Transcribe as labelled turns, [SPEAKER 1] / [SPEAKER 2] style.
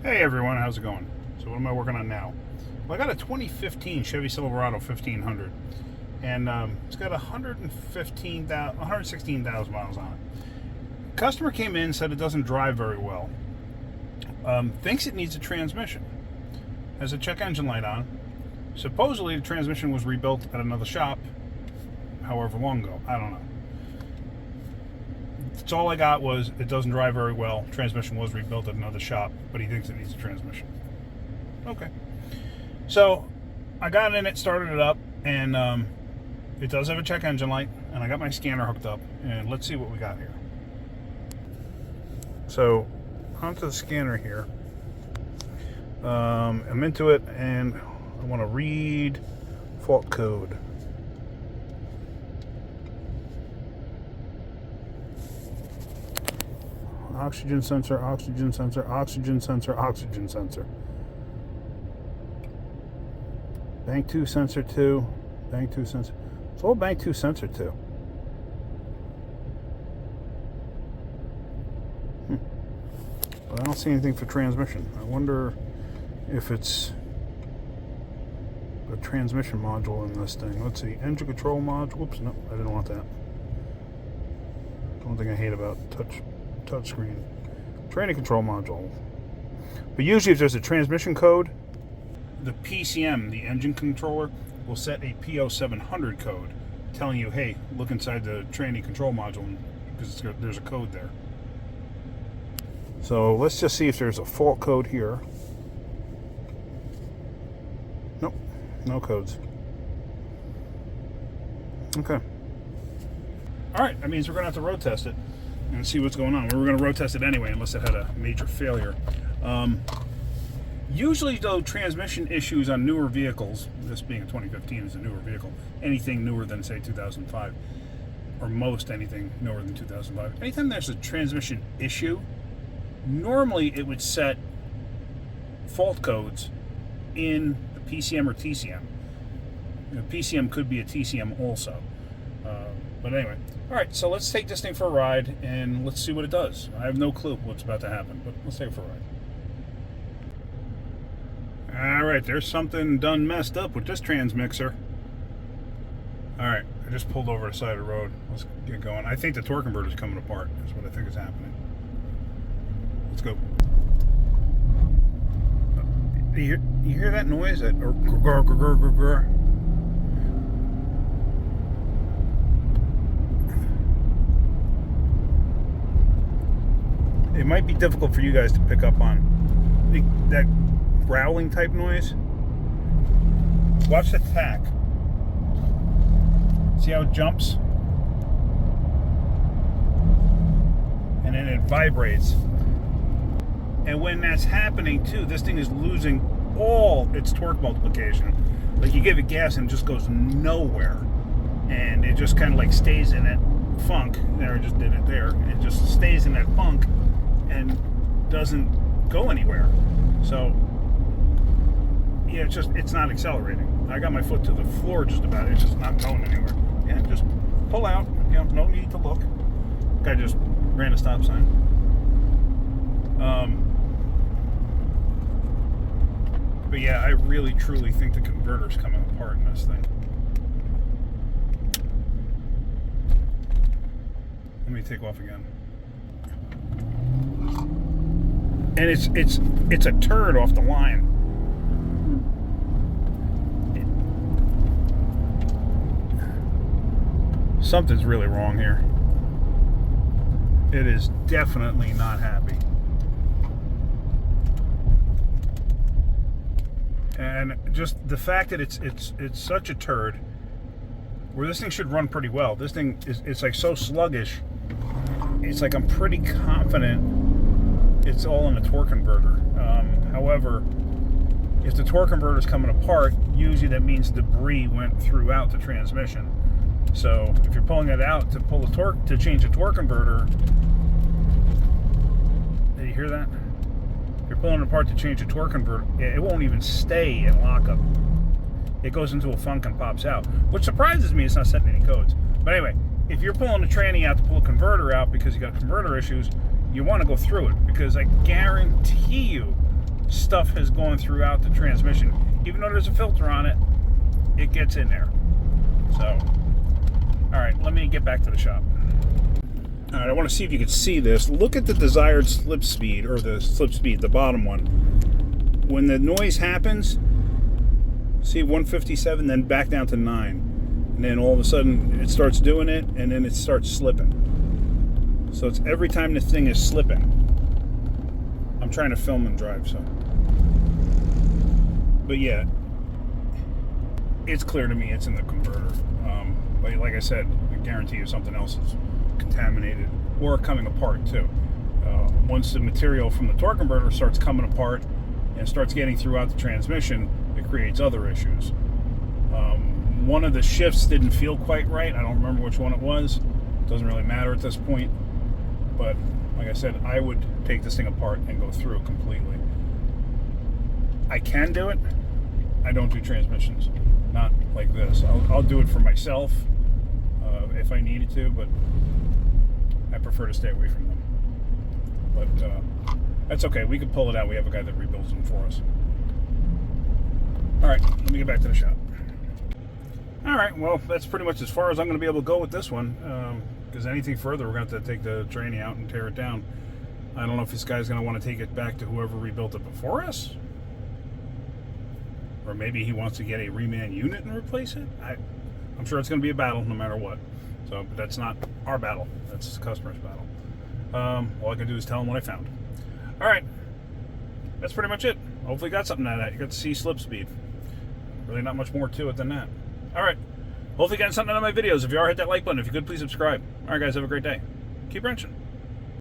[SPEAKER 1] Hey everyone, how's it going? So what am I working on now? Well, I got a 2015 Chevy Silverado 1500, and it's got 116,000 miles on it. Customer came in, said it doesn't drive very well. Thinks it needs a transmission. Has a check engine light on. Supposedly the transmission was rebuilt at another shop, however long ago. I don't know. That's all I got was it doesn't drive very well. Transmission was rebuilt at another shop, but he thinks it needs a transmission. Okay. So I got in it, started it up, and it does have a check engine light, and I got my scanner hooked up, and let's see what we got here. So onto the scanner here. I'm into it, and I want to read fault code. Oxygen sensor, oxygen sensor, oxygen sensor, oxygen sensor. Bank 2 sensor 2, bank 2 sensor. It's all bank 2 sensor 2. But I don't see anything for transmission. I wonder if it's a transmission module in this thing. Let's see, engine control module. Whoops, no, I didn't want that. One thing I hate about touchscreen. Training control module. But usually if there's a transmission code, the PCM, the engine controller, will set a P0700 code telling you, hey, look inside the training control module because there's a code there. So let's just see if there's a fault code here. Nope, no codes. Okay. Alright, that means we're going to have to road test it and see what's going on. We were going to road test it anyway unless it had a major failure. Usually though, transmission issues on newer vehicles, this being a 2015 is a newer vehicle, anything newer than say 2005, or most anything newer than 2005, anytime there's a transmission issue, normally it would set fault codes in the PCM or TCM. The PCM could be a TCM also. But anyway, all right, so let's take this thing for a ride and let's see what it does. I have no clue what's about to happen, but let's take it for a ride. All right, there's something done messed up with this transmixer. All right, I just pulled over the side of the road. Let's get going. I think the torque converter is coming apart. Is what I think is happening. Let's go. You hear that noise? That grr. It might be difficult for you guys to pick up on that growling type noise. Watch the tack. See how it jumps? And then it vibrates. And when that's happening too, this thing is losing all its torque multiplication. Like you give it gas and it just goes nowhere. And it just kind of like stays in that funk. There, I just did it there. It just stays in that funk and doesn't go anywhere. So yeah, it's not accelerating. I got my foot to the floor just about. It's just not going anywhere. Yeah, just pull out. You know, no need to look. Guy just ran a stop sign. But yeah, I really truly think the converter's coming apart in this thing. Let me take off again. And it's a turd off the line. Something's really wrong here. It is definitely not happy. And just the fact that it's such a turd, where this thing should run pretty well. This thing it's like so sluggish. It's like I'm pretty confident it's all in the torque converter. However, if the torque converter is coming apart, usually that means debris went throughout the transmission. So if you're pulling it out to pull the torque to change the torque converter, did you hear that? If you're pulling it apart to change the torque converter, it won't even stay in lockup. It goes into a funk and pops out, which surprises me. It's not setting any codes. But anyway, if you're pulling the tranny out to pull a converter out because you got converter issues, you want to go through it, because I guarantee you stuff has gone throughout the transmission. Even though there's a filter on it, it gets in there. So, all right, let me get back to the shop. All right, I want to see if you can see this. Look at the desired slip speed, or the slip speed, the bottom one. When the noise happens, see 157, then back down to 9. And then all of a sudden it starts doing it, and then it starts slipping. So it's every time this thing is slipping. I'm trying to film and drive, so. But yeah, it's clear to me it's in the converter. But like I said, I guarantee you something else is contaminated or coming apart too. Once the material from the torque converter starts coming apart and starts getting throughout the transmission, it creates other issues. One of the shifts didn't feel quite right. I don't remember which one it was. It doesn't really matter at this point. But like I said, I would take this thing apart and go through it completely. I can do it. I don't do transmissions. Not like this. I'll do it for myself if I needed to, but I prefer to stay away from them. But that's okay. We can pull it out. We have a guy that rebuilds them for us. All right, let me get back to the shop. All right, well, that's pretty much as far as I'm going to be able to go with this one. Because anything further, we're going to have to take the tranny out and tear it down. I don't know if this guy's going to want to take it back to whoever rebuilt it before us. Or maybe he wants to get a reman unit and replace it. I'm sure it's going to be a battle no matter what. So, but that's not our battle. That's the customer's battle. All I can do is tell him what I found. All right. That's pretty much it. Hopefully you got something out of that. You got to see slip speed. Really not much more to it than that. All right. Hopefully you got something out of my videos. If you are, hit that like button. If you could, please subscribe. All right, guys. Have a great day. Keep wrenching.